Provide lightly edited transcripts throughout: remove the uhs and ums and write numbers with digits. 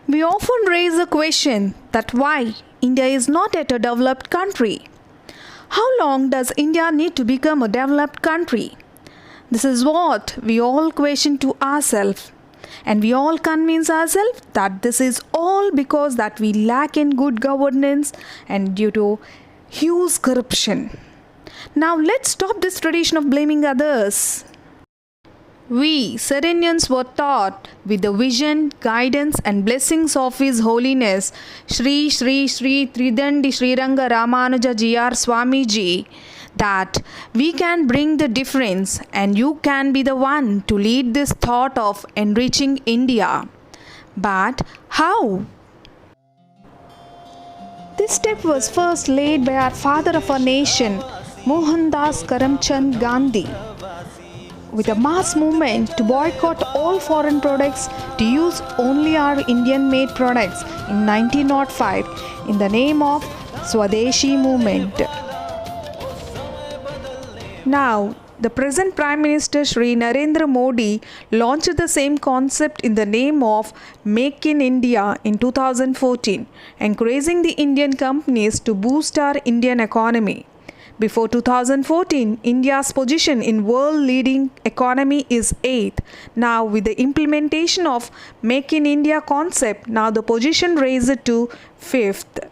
We often raise the question that why India is not yet a developed country. How long does India need to become a developed country? This is what we all question to ourselves. And we all convince ourselves that this is all because that we lack in good governance and due to huge corruption. Now let's stop this tradition of blaming others. We Serenians were taught with the vision, guidance and blessings of His Holiness Shri Shri Shri Tridandi Sri Ranga Ramanuja G.R. Swamiji that we can bring the difference and you can be the one to lead this thought of enriching India. But how? This step was first laid by our father of our nation, Mohandas Karamchand Gandhi, with a mass movement to boycott all foreign products to use only our Indian made products in 1905 in the name of Swadeshi movement. Now, the present Prime Minister Shri Narendra Modi launched the same concept in the name of Make in India in 2014, encouraging the Indian companies to boost our Indian economy. Before 2014, India's position in world-leading economy is 8th. Now, with the implementation of Make in India concept, now the position raised to 5th.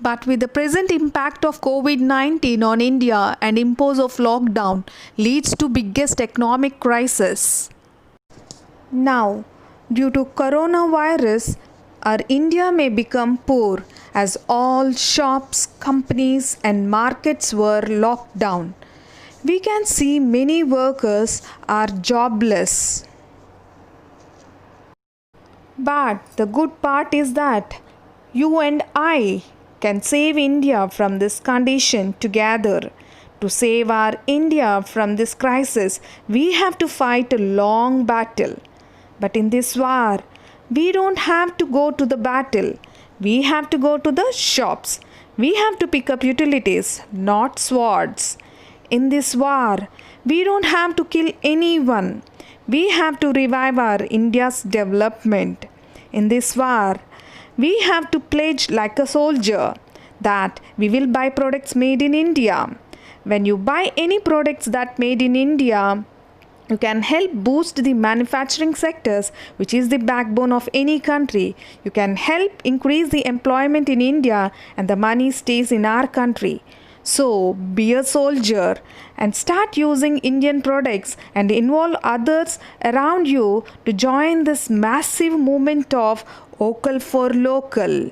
But with the present impact of COVID-19 on India and impose of lockdown leads to biggest economic crisis. Now, due to coronavirus, our India may become poor as all shops, companies and markets were locked down. We can see many workers are jobless. But the good part is that you and I can save India from this condition together. To save our India from this crisis, we have to fight a long battle. But in this war, we don't have to go to the battle. We have to go to the shops. We have to pick up utilities, not swords. In this war, we don't have to kill anyone. We have to revive our India's development. In this war, we have to pledge like a soldier that we will buy products made in India. When you buy any products that made in India, you can help boost the manufacturing sectors, which is the backbone of any country. You can help increase the employment in India and the money stays in our country. So, be a soldier and start using Indian products and involve others around you to join this massive movement of Vocal for Local.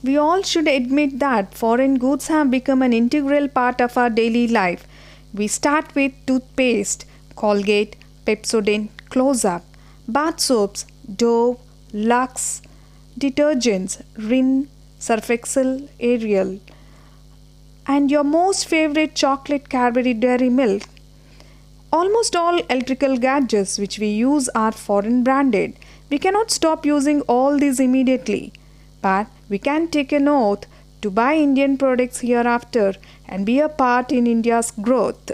We all should admit that foreign goods have become an integral part of our daily life. We start with toothpaste, Colgate, Pepsodent, Close-Up, bath soaps, Dove, Lux, detergents, Rin, Surf Excel, Ariel, and your most favorite chocolate Cadbury Dairy Milk. Almost all electrical gadgets which we use are foreign branded. We cannot stop using all these immediately, but we can take an oath to buy Indian products hereafter and be a part in India's growth.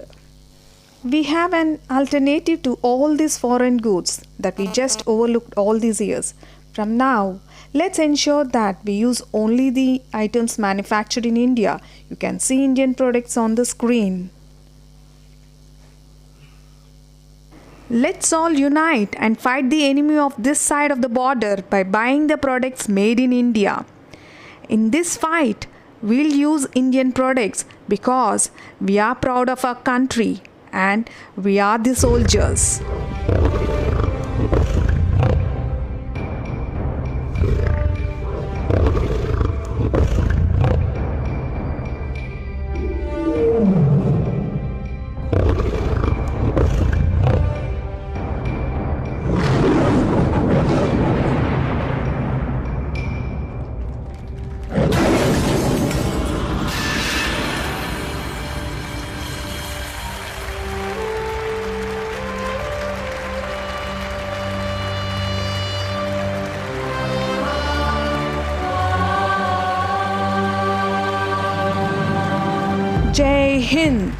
We have an alternative to all these foreign goods that we just overlooked all these years. From now, let's ensure that we use only the items manufactured in India. You can see Indian products on the screen. Let's all unite and fight the enemy of this side of the border by buying the products made in India. In this fight, we'll use Indian products because we are proud of our country and we are the soldiers. Jai Hind.